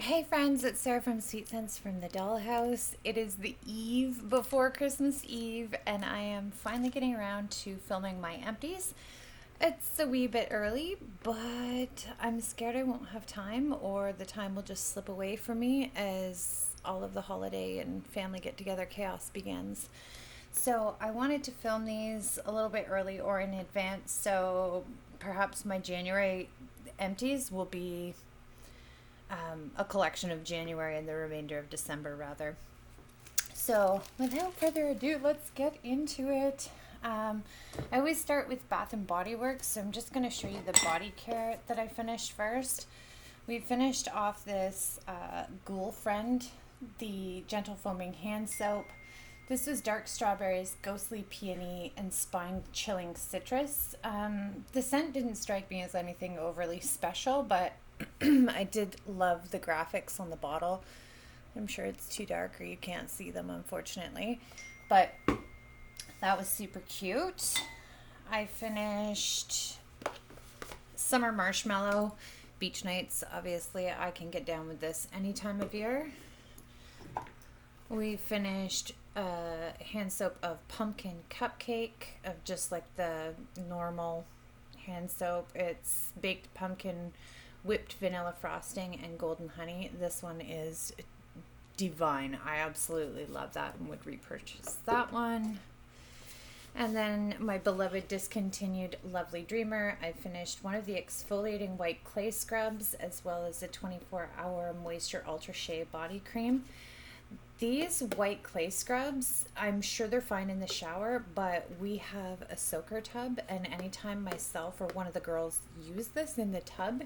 Hey friends, it's Sarah from Sweet Sense from the Dollhouse. It is the eve before Christmas Eve, and I am finally getting around to filming my empties. It's a wee bit early, but I'm scared I won't have time, or the time will just slip away from me as all of the holiday and family get together chaos begins. So I wanted to film these a little bit early or in advance, so perhaps my January empties will be a collection of January and the remainder of December, rather. So, without further ado, let's get into it. I always start with Bath and Body Works, so I'm just going to show you the body care that I finished first. We finished off this Ghoul Friend, the Gentle Foaming Hand Soap. This was dark strawberries, ghostly peony, and spine chilling citrus. The scent didn't strike me as anything overly special, but I did love the graphics on the bottle. I'm sure it's too dark or you can't see them, unfortunately, but that was super cute. I finished Summer Marshmallow Beach Nights. Obviously, I can get down with this any time of year. We finished a hand soap of Pumpkin Cupcake, of just like the normal hand soap. It's baked pumpkin, whipped vanilla frosting, and golden honey. This one is divine. I absolutely love that and would repurchase that one. And then my beloved discontinued Lovely Dreamer. I finished one of the exfoliating white clay scrubs as well as the 24-hour moisture ultra shea body cream. These white clay scrubs, I'm sure they're fine in the shower, but we have a soaker tub, and anytime myself or one of the girls use this in the tub,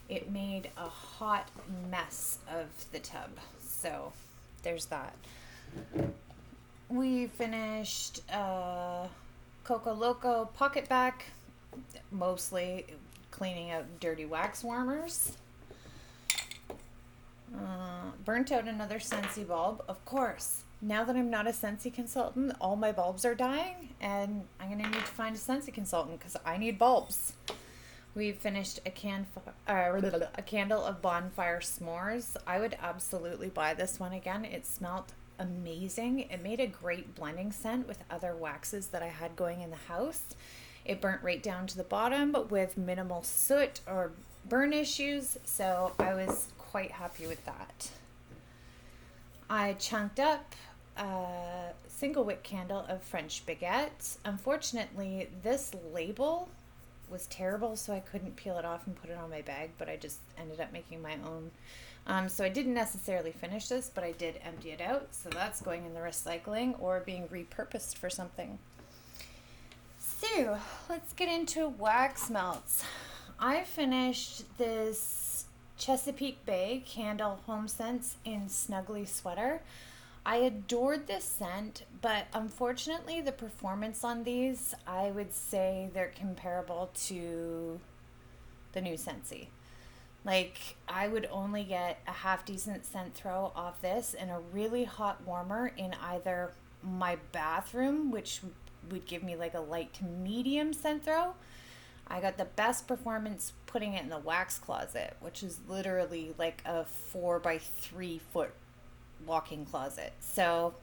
it made a hot mess of the tub. So there's that. We finished Coco Loco Pocket Back, mostly cleaning out dirty wax warmers. Burnt out another Scentsy bulb. Of course, now that I'm not a Scentsy consultant, all my bulbs are dying, and I'm going to need to find a Scentsy consultant because I need bulbs. We finished a candle of Bonfire S'mores. I would absolutely buy this one again. It smelled amazing. It made a great blending scent with other waxes that I had going in the house. It burnt right down to the bottom with minimal soot or burn issues, so I was quite happy with that. I chunked up a single wick candle of French baguette. Unfortunately, this label was terrible, so I couldn't peel it off and put it on my bag, but I just ended up making my own. So I didn't necessarily finish this, but I did empty it out, so that's going in the recycling or being repurposed for something. So let's get into wax melts. I finished this Chesapeake Bay Candle Home Scents in Snuggly Sweater. I adored this scent, but unfortunately the performance on these, I would say they're comparable to the new Scentsy. Like, I would only get a half decent scent throw off this and a really hot warmer in either my bathroom, which would give me like a light to medium scent throw. I got the best performance putting it in the wax closet, which is literally like a 4 by 3 foot walk-in closet. So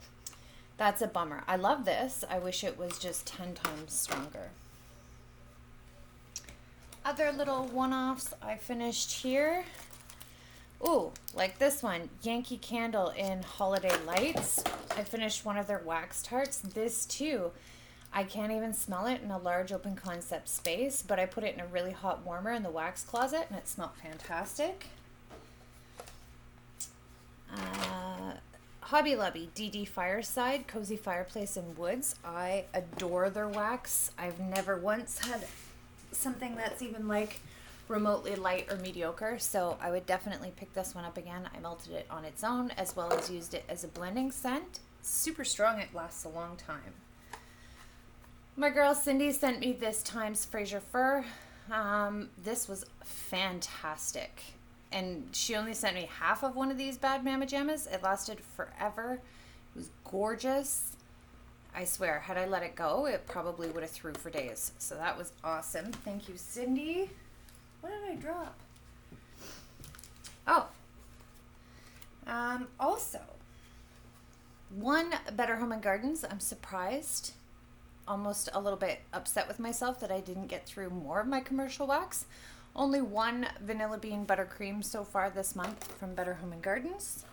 that's a bummer. I love this. I wish it was just 10 times stronger. Other little one-offs I finished here. Ooh, like this one, Yankee Candle in Holiday Lights. I finished one of their wax tarts. This too, I can't even smell it in a large open concept space, but I put it in a really hot warmer in the wax closet and it smelled fantastic. Hobby Lobby DD Fireside Cozy Fireplace in Woods. I adore their wax. I've never once had something that's even like remotely light or mediocre, so I would definitely pick this one up again. I melted it on its own as well as used it as a blending scent. Super strong. It lasts a long time. My girl Cindy sent me this Times Fraser Fur. This was fantastic. And she only sent me half of one of these Bad Mama Jammas. It lasted forever. It was gorgeous. I swear, had I let it go, it probably would have threw for days. So that was awesome. Thank you, Cindy. What did I drop? Oh, Also, one, Better Home and Gardens. I'm surprised, almost a little bit upset with myself that I didn't get through more of my commercial wax. Only one vanilla bean buttercream so far this month from Better Home and Gardens.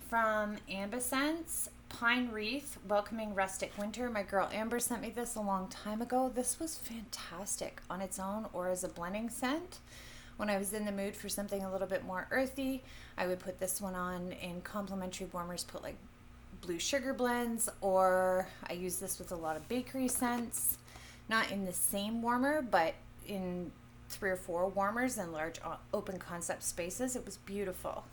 From Ambiscents, Pine Wreath, Welcoming Rustic Winter. My girl Amber sent me this a long time ago. This was fantastic on its own or as a blending scent. When I was in the mood for something a little bit more earthy, I would put this one on. In complimentary warmers, put like blue sugar blends, or I use this with a lot of bakery scents. Not in the same warmer, but in 3 or 4 warmers in large open concept spaces. It was beautiful.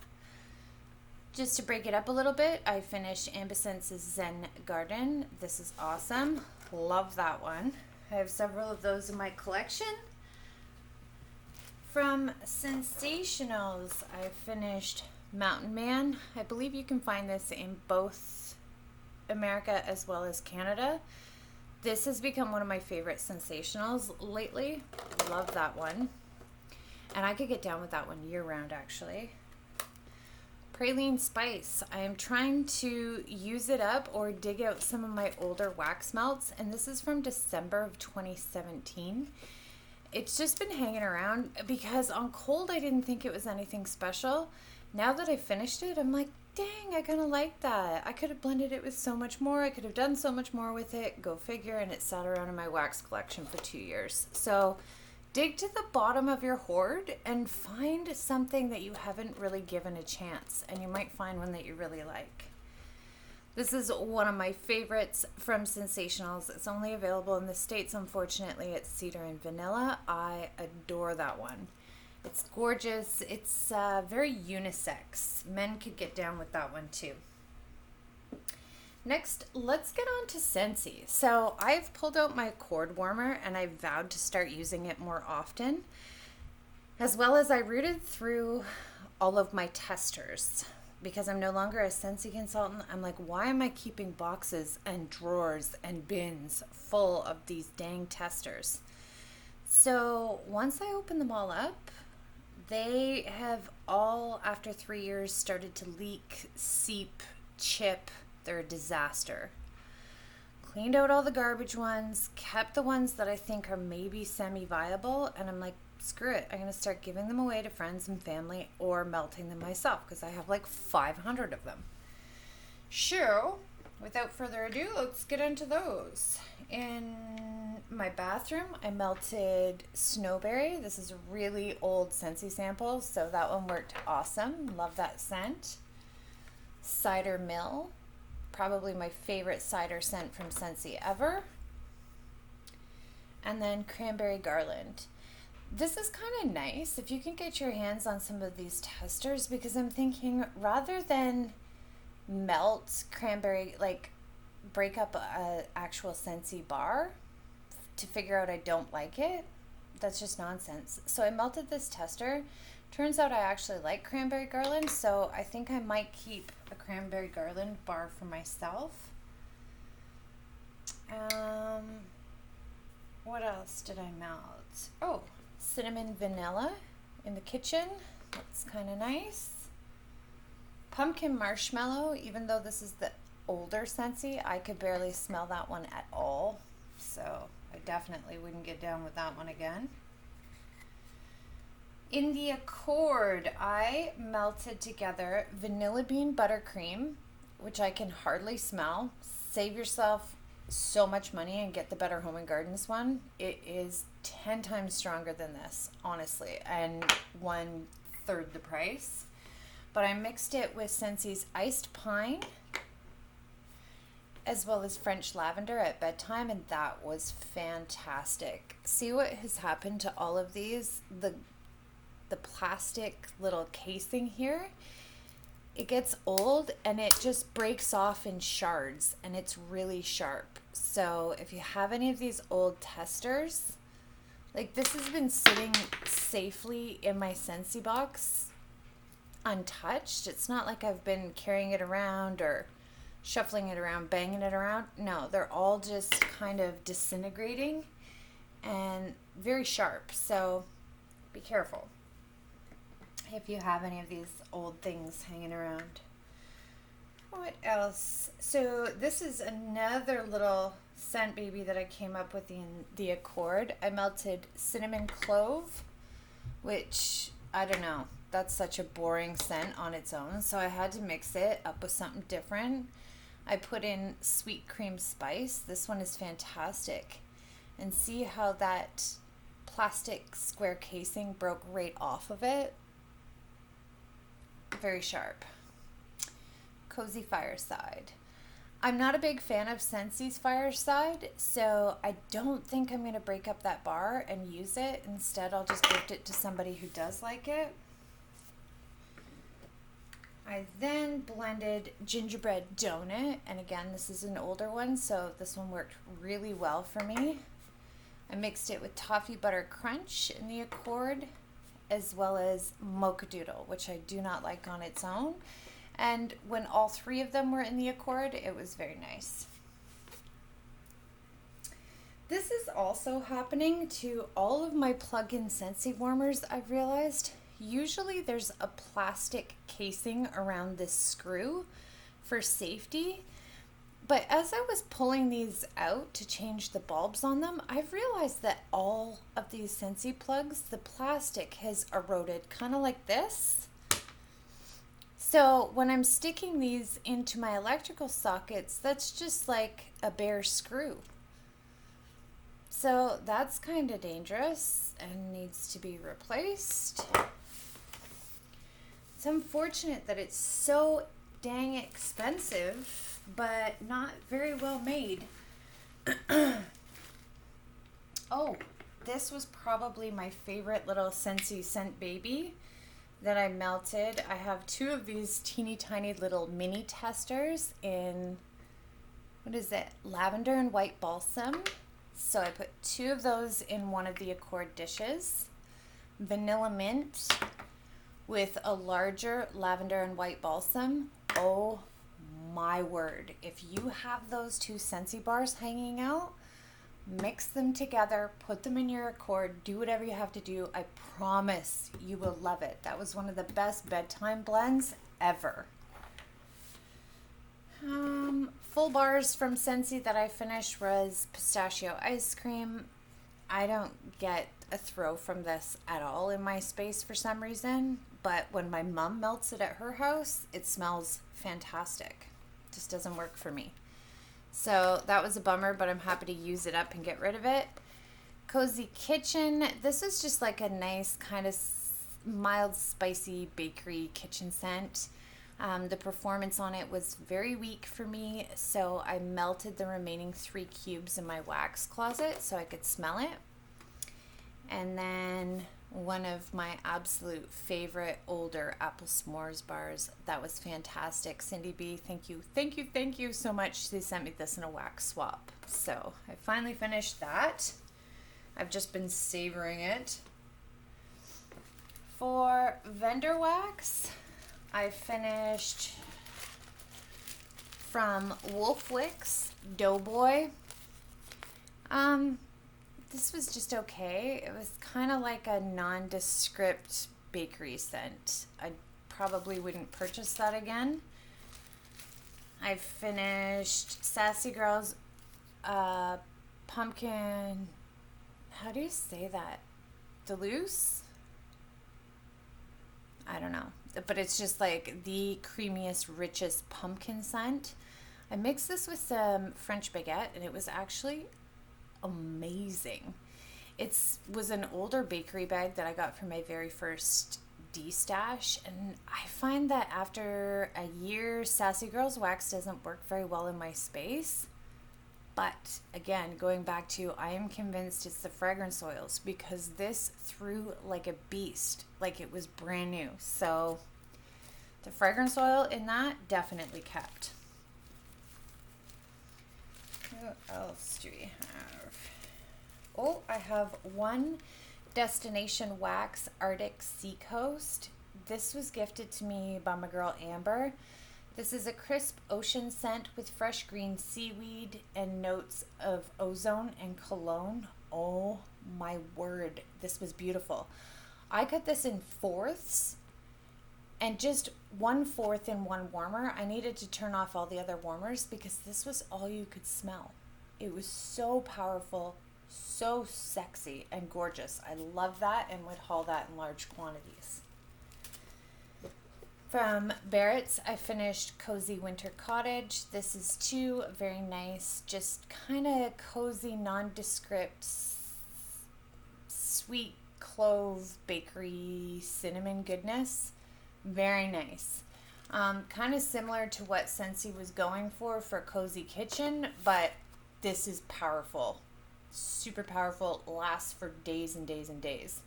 Just to break it up a little bit, I finished Ambiscents' Zen Garden. This is awesome. Love that one. I have several of those in my collection. From Sensationals, I finished Mountain Man. I believe you can find this in both America as well as Canada. This has become one of my favorite Sensationals lately. Love that one. And I could get down with that one year round, actually. Praline Spice. I am trying to use it up or dig out some of my older wax melts, and this is from December of 2017. It's just been hanging around because on cold I didn't think it was anything special. Now that I finished it, I'm like, dang, I kind of like that. I could have blended it with so much more. I could have done so much more with it. Go figure. And it sat around in my wax collection for 2 years. So dig to the bottom of your hoard and find something that you haven't really given a chance. And you might find one that you really like. This is one of my favorites from Sensationals. It's only available in the States, unfortunately. It's Cedar and Vanilla. I adore that one. It's gorgeous. It's very unisex. Men could get down with that one too. Next, let's get on to Scentsy. So I've pulled out my cord warmer and I vowed to start using it more often. As well as I rooted through all of my testers. Because I'm no longer a Scentsy consultant, I'm like, why am I keeping boxes and drawers and bins full of these dang testers? So once I open them all up, they have all, after 3 years, started to leak, seep, chip. They're a disaster. Cleaned out all the garbage ones, kept the ones that I think are maybe semi-viable, and I'm like, screw it, I'm going to start giving them away to friends and family or melting them myself because I have like 500 of them. So, without further ado, let's get into those. In my bathroom, I melted Snowberry. This is a really old Scentsy sample, so that one worked awesome. Love that scent. Cider Mill, probably my favorite cider scent from Scentsy ever. And then Cranberry Garland. This is kind of nice if you can get your hands on some of these testers, because I'm thinking rather than melt cranberry, like break up a actual Scentsy bar to figure out I don't like it, that's just nonsense. So I melted this tester. Turns out I actually like Cranberry Garland, so I think I might keep a Cranberry Garland bar for myself. What else did I melt? Oh, Cinnamon Vanilla in the kitchen. That's kind of nice. Pumpkin Marshmallow, even though this is the older Scentsy, I could barely smell that one at all. So I definitely wouldn't get down with that one again. In the Accord, I melted together Vanilla Bean Buttercream, which I can hardly smell. Save yourself so much money and get the Better Home and Gardens one. It is 10 times stronger than this, honestly, and 1/3 the price. But I mixed it with Scentsy's Iced Pine as well as French Lavender at bedtime, and that was fantastic. See what has happened to all of these? The plastic little casing here, it gets old and it just breaks off in shards and it's really sharp. So if you have any of these old testers, like this has been sitting safely in my Scentsy box untouched. It's not like I've been carrying it around or shuffling it around, banging it around. No, they're all just kind of disintegrating and very sharp. So be careful. if you have any of these old things hanging around. What else? So this is another little scent baby that I came up with in the Accord. I melted cinnamon clove, which, I don't know, that's such a boring scent on its own, so I had to mix it up with something different. I put in sweet cream spice. This one is fantastic. And see how that plastic square casing broke right off of it? Very sharp. Cozy Fireside. I'm not a big fan of Scentsy's Fireside, so I don't think I'm going to break up that bar and use it. Instead, I'll just gift it to somebody who does like it. I then blended Gingerbread Donut, and again, this is an older one, so this one worked really well for me. I mixed it with Toffee Butter Crunch in the Accord, as well as Mocha Doodle, which I do not like on its own. And when all three of them were in the Accord, it was very nice. This is also happening to all of my plug-in Scentsy warmers, I've realized. Usually there's a plastic casing around this screw for safety, but as I was pulling these out to change the bulbs on them, I've realized that all of these Scentsy plugs, the plastic has eroded, kind of like this. So when I'm sticking these into my electrical sockets, that's just like a bare screw. So that's kind of dangerous and needs to be replaced. It's unfortunate that it's so dang expensive, but not very well made. Oh, this was probably my favorite little Scentsy scent baby that I melted. I have two of these teeny tiny little mini testers in, what is it, lavender and white balsam. So I put two of those in one of the Accord dishes. Vanilla mint with a larger lavender and white balsam. Oh my word. If you have those two Scentsy bars hanging out, mix them together, put them in your Accord, do whatever you have to do. I promise you will love it. That was one of the best bedtime blends ever. Full bars from Scentsy that I finished was pistachio ice cream. I don't get a throw from this at all in my space for some reason, but when my mom melts it at her house, it smells fantastic. Just doesn't work for me. So that was a bummer, but I'm happy to use it up and get rid of it. Cozy Kitchen. This is just like a nice kind of mild spicy bakery kitchen scent. The performance on it was very weak for me, so I melted the remaining 3 cubes in my wax closet so I could smell it. And then one of my absolute favorite older apple s'mores bars. That was fantastic. Cindy B, thank you so much. She sent me this in a wax swap. So I finally finished that. I've just been savoring it. For vendor wax, I finished from Wolfwick's Doughboy. This was just okay. It was kind of like a nondescript bakery scent. I probably wouldn't purchase that again. I finished Sassy Girls pumpkin, how do you say that? Deluxe? I don't know. But it's just like the creamiest, richest pumpkin scent. I mixed this with some French baguette and it was actually amazing. It was an older bakery bag that I got for my very first D-stash, and I find that after a year, Sassy Girls wax doesn't work very well in my space. But again, going back to, I am convinced it's the fragrance oils because this threw like a beast, like it was brand new. So the fragrance oil in that definitely kept. What else do we have? Oh, I have one Destination Wax Arctic Seacoast. This was gifted to me by my girl Amber. This is a crisp ocean scent with fresh green seaweed and notes of ozone and cologne. Oh my word, this was beautiful. I cut this in fourths and just 1/4 in one warmer. I needed to turn off all the other warmers because this was all you could smell. It was so powerful, so sexy and gorgeous. I love that and would haul that in large quantities. From Barrett's, I finished Cozy Winter Cottage. This is too very nice, just kind of cozy, nondescript, sweet clove bakery cinnamon goodness. Very nice. Kind of similar to what Scentsy was going for Cozy Kitchen, but this is powerful. Super powerful, lasts for days and days and days,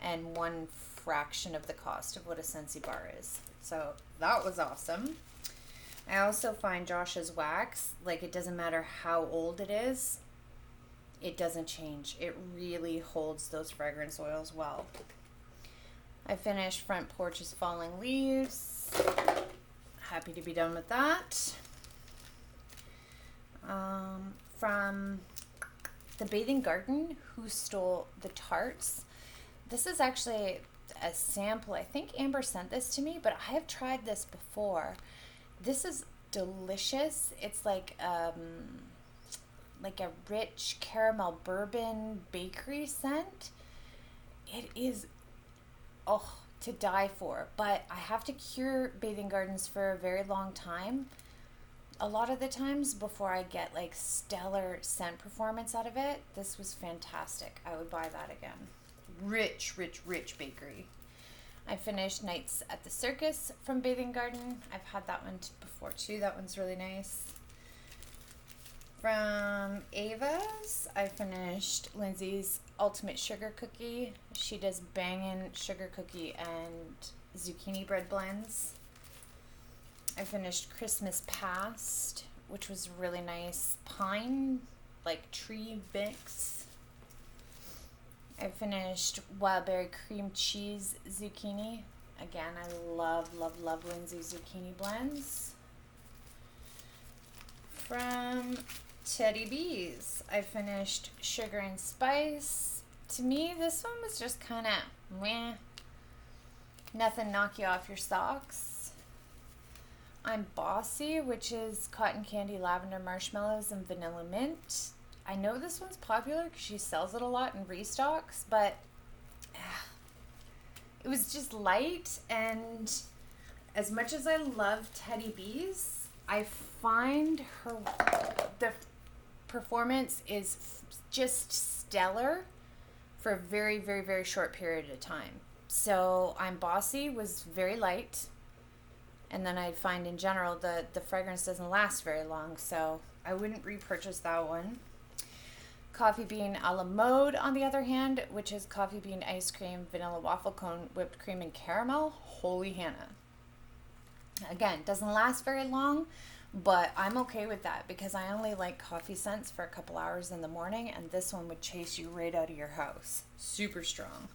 and one fraction of the cost of what a Scentsy bar is. So that was awesome. I also find Josh's wax, like, it doesn't matter how old it is, it doesn't change. It really holds those fragrance oils well. I finished Front Porch's Falling Leaves. Happy to be done with that. From the Bathing Garden, Who Stole the Tarts? This is actually a sample. I think Amber sent this to me, but I have tried this before. This is delicious. It's like a rich caramel bourbon bakery scent. It is to die for, but I have to cure Bathing Gardens for a very long time. A lot of the times before I get like stellar scent performance out of it. This was fantastic. I would buy that again. Rich, rich, rich bakery. I finished Nights at the Circus from Bathing Garden. I've had that one before too. That one's really nice. From Ava's, I finished Lindsay's Ultimate Sugar Cookie. She does bangin' sugar cookie and zucchini bread blends. I finished Christmas Past, which was really nice. Pine, like tree mix. I finished Wild Berry Cream Cheese Zucchini. Again, I love, love, love Lindsay's zucchini blends. From Teddy B's, I finished Sugar and Spice. To me, this one was just kind of meh. Nothing knock you off your socks. I'm Bossy, which is cotton candy, lavender marshmallows, and vanilla mint. I know this one's popular because she sells it a lot in restocks, but it was just light, and as much as I love Teddy B's, I find the performance is just stellar for a very, very, very short period of time. So I'm Bossy was very light, and then I find in general the fragrance doesn't last very long, so I wouldn't repurchase that one. Coffee Bean a la Mode, on the other hand, which is coffee bean ice cream, vanilla waffle cone, whipped cream, and caramel. Holy Hannah. Again, doesn't last very long, but I'm okay with that because I only like coffee scents for a couple hours in the morning, and this one would chase you right out of your house. Super strong.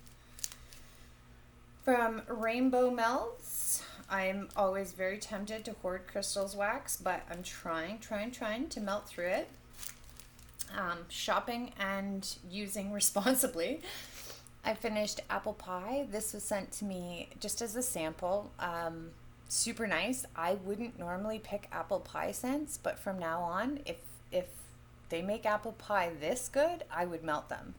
From Rainbow Melts, I'm always very tempted to hoard Crystal's wax, but I'm trying to melt through it. Shopping and using responsibly. I finished Apple Pie. This was sent to me just as a sample. Super nice. I wouldn't normally pick apple pie scents, but from now on, if they make apple pie this good, I would melt them.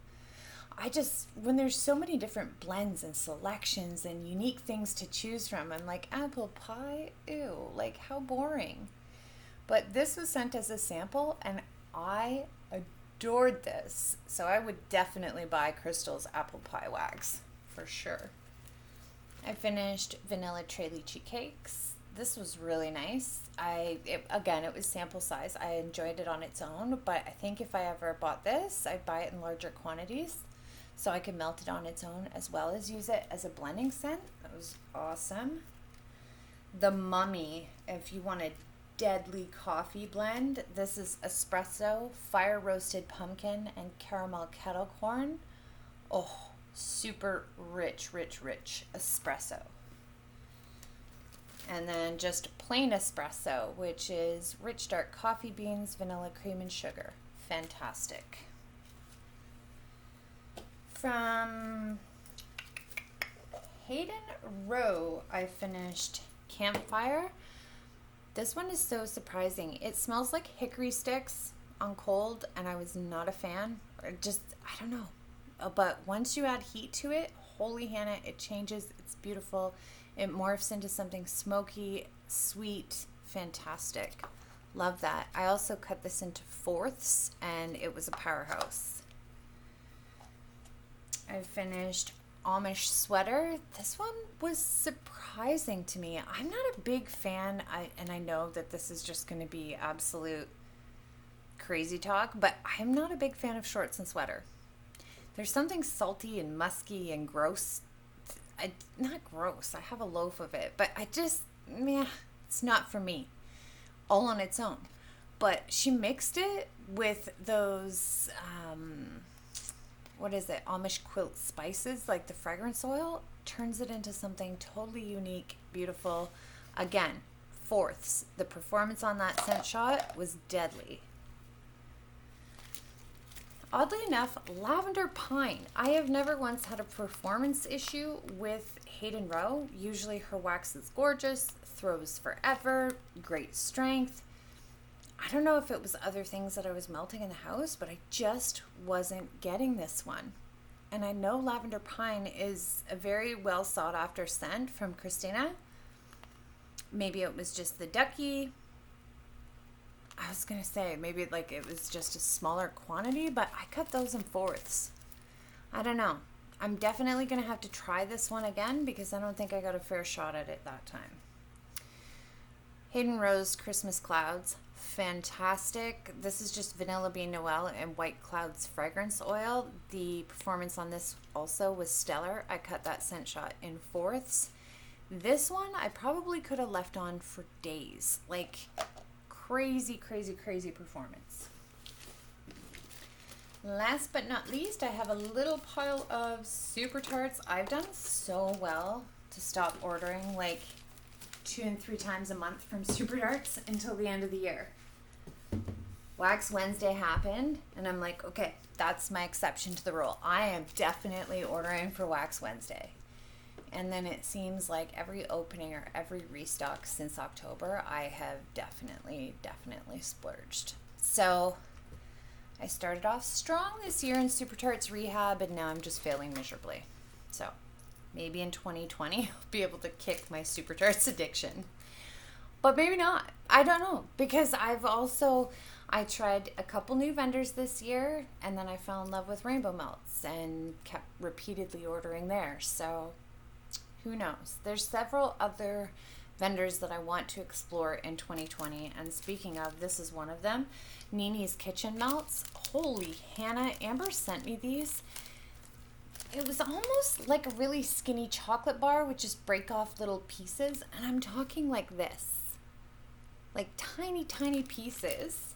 When there's so many different blends and selections and unique things to choose from, I'm like, apple pie? Ew, like how boring. But this was sent as a sample, and I adored this. So I would definitely buy Crystal's apple pie wax for sure. I finished Vanilla Tray Lychee Cakes. This was really nice. It was sample size. I enjoyed it on its own, but I think if I ever bought this, I'd buy it in larger quantities so I could melt it on its own as well as use it as a blending scent. That was awesome. The Mummy, if you want a deadly coffee blend, this is espresso, fire roasted pumpkin, and caramel kettle corn. Oh, super rich, rich, rich espresso. And then just plain espresso, which is rich dark coffee beans, vanilla cream, and sugar. Fantastic. From Hayden Row, I finished Campfire. This one is so surprising. It smells like hickory sticks on cold, and I was not a fan. Or just, I don't know. But once you add heat to it, holy Hannah, it changes. It's beautiful. It morphs into something smoky, sweet, fantastic. Love that. I also cut this into fourths, and it was a powerhouse. I finished Amish Sweater. This one was surprising to me. I'm not a big fan, and I know that this is just going to be absolute crazy talk, but I'm not a big fan of shorts and sweater. There's something salty and musky and gross. Not gross. I have a loaf of it, but it's not for me. All on its own. But she mixed it with those, Amish quilt spices, like the fragrance oil, turns it into something totally unique, beautiful. Again, fourths. The performance on that scent shot was deadly. Oddly enough, Lavender Pine. I have never once had a performance issue with Hayden Row. Usually her wax is gorgeous, throws forever, great strength. I don't know if it was other things that I was melting in the house, but I just wasn't getting this one. And I know Lavender Pine is a very well sought after scent from Christina. Maybe it was just the ducky. I was going to say maybe like it was just a smaller quantity, but I cut those in fourths. I don't know. I'm definitely going to have to try this one again because I don't think I got a fair shot at it that time. Hayden Rose Christmas Clouds. Fantastic. This is just Vanilla Bean Noel and White Clouds fragrance oil. The performance on this also was stellar. I cut that scent shot in fourths. This one I probably could have left on for days. Like crazy, crazy, crazy performance. Last but not least, I have a little pile of Super Tarts. I've done so well to stop ordering like 2 and 3 times a month from Super Tarts until the end of the year. Wax Wednesday happened, and I'm like, okay, that's my exception to the rule. I am definitely ordering for Wax Wednesday. And then it seems like every opening or every restock since October, I have definitely splurged. So I started off strong this year in Super Tarts rehab, and now I'm just failing miserably. So maybe in 2020, I'll be able to kick my Super Tarts addiction. But maybe not. I don't know. Because I tried a couple new vendors this year, and then I fell in love with Rainbow Melts and kept repeatedly ordering there. So who knows? There's several other vendors that I want to explore in 2020. And speaking of, this is one of them. Nini's Kitchen Melts. Holy Hannah, Amber sent me these. It was almost like a really skinny chocolate bar with just break off little pieces. And I'm talking like this. Like tiny, tiny pieces.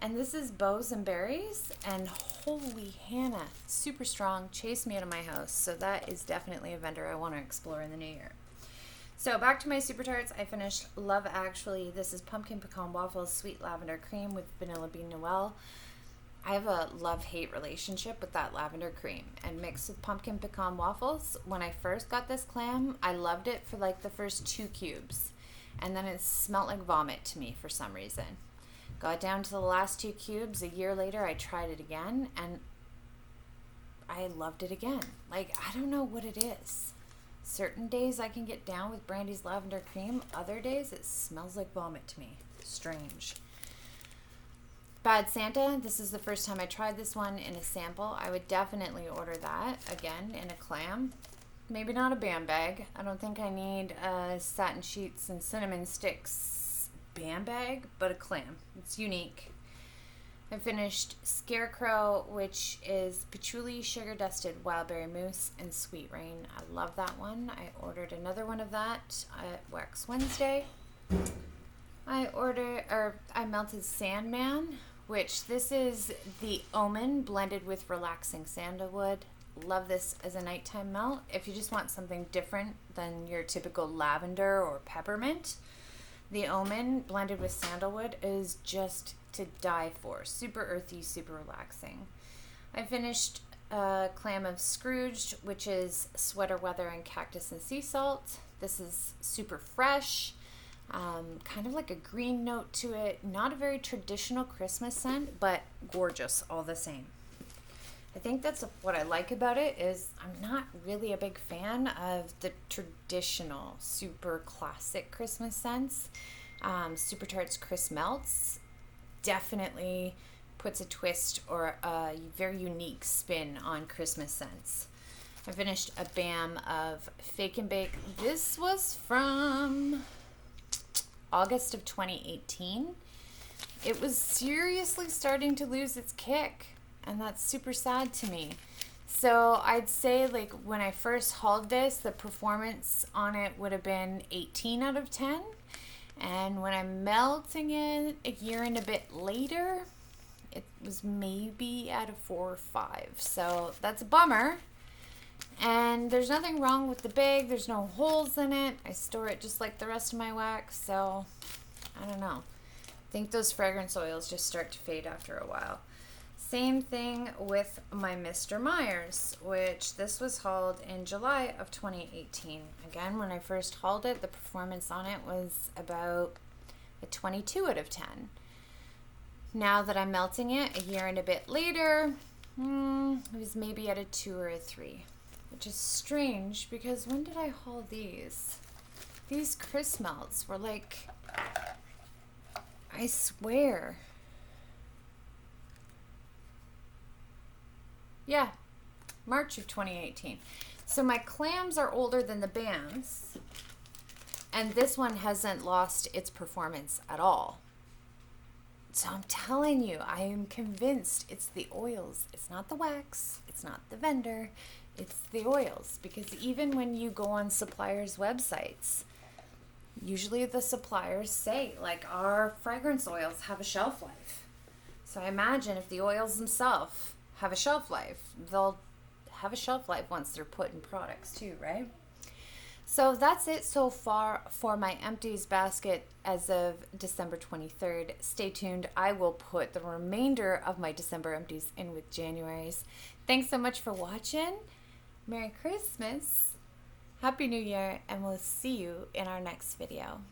And this is Bows and Berries. And holy Hannah, super strong. Chased me out of my house. So that is definitely a vendor I want to explore in the new year. So back to my Super Tarts. I finished Love Actually. This is Pumpkin Pecan Waffles, Sweet Lavender Cream with Vanilla Bean Noel. I have a love-hate relationship with that lavender cream. And mixed with Pumpkin Pecan Waffles, when I first got this clam, I loved it for like the first 2 cubes. And then it smelled like vomit to me for some reason. Got down to the last 2 cubes. A year later, I tried it again, and I loved it again. Like, I don't know what it is. Certain days I can get down with Brandy's lavender cream. Other days it smells like vomit to me. Strange. Bad Santa. This is the first time I tried this one in a sample. I would definitely order that again in a clam. Maybe not a bam bag. I don't think I need satin sheets and cinnamon sticks bam bag, but a clam. It's unique. I finished Scarecrow, which is patchouli, sugar-dusted wildberry mousse, and sweet rain. I love that one. I ordered another one of that at Wax Wednesday. I melted Sandman, which this is the Omen blended with relaxing sandalwood. Love this as a nighttime melt. If you just want something different than your typical lavender or peppermint, the Omen blended with sandalwood is just to die for. Super earthy, super relaxing. I finished a clam of Scrooged, which is sweater weather and cactus and sea salt. This is super fresh, kind of like a green note to it. Not a very traditional Christmas scent, but gorgeous all the same. I think that's what I like about it is I'm not really a big fan of the traditional super classic Christmas scents. Super Tart's Crisp Melts definitely puts a twist or a very unique spin on Christmas scents. I finished a BAM of Fake and Bake. This was from August of 2018. It was seriously starting to lose its kick, and that's super sad to me. So I'd say like when I first hauled this, the performance on it would have been 18 out of 10. And when I'm melting it a year and a bit later, it was maybe at a 4 or 5. So that's a bummer. And there's nothing wrong with the bag. There's no holes in it. I store it just like the rest of my wax. So I don't know. I think those fragrance oils just start to fade after a while. Same thing with my Mr. Myers, which this was hauled in July of 2018. Again, when I first hauled it, the performance on it was about a 22 out of 10. Now that I'm melting it a year and a bit later, it was maybe at a 2 or a 3, which is strange because when did I haul these? These crisp melts were like, I swear. Yeah, March of 2018. So my clams are older than the BAMs, and this one hasn't lost its performance at all. So I'm telling you, I am convinced it's the oils. It's not the wax. It's not the vendor. It's the oils. Because even when you go on suppliers' websites, usually the suppliers say, like, our fragrance oils have a shelf life. So I imagine if the oils themselves have a shelf life, they'll have a shelf life once they're put in products too, right? So that's it so far for my Empties basket as of December 23rd. Stay tuned. I will put the remainder of my December Empties in with January's. Thanks so much for watching. Merry Christmas. Happy New Year, and we'll see you in our next video.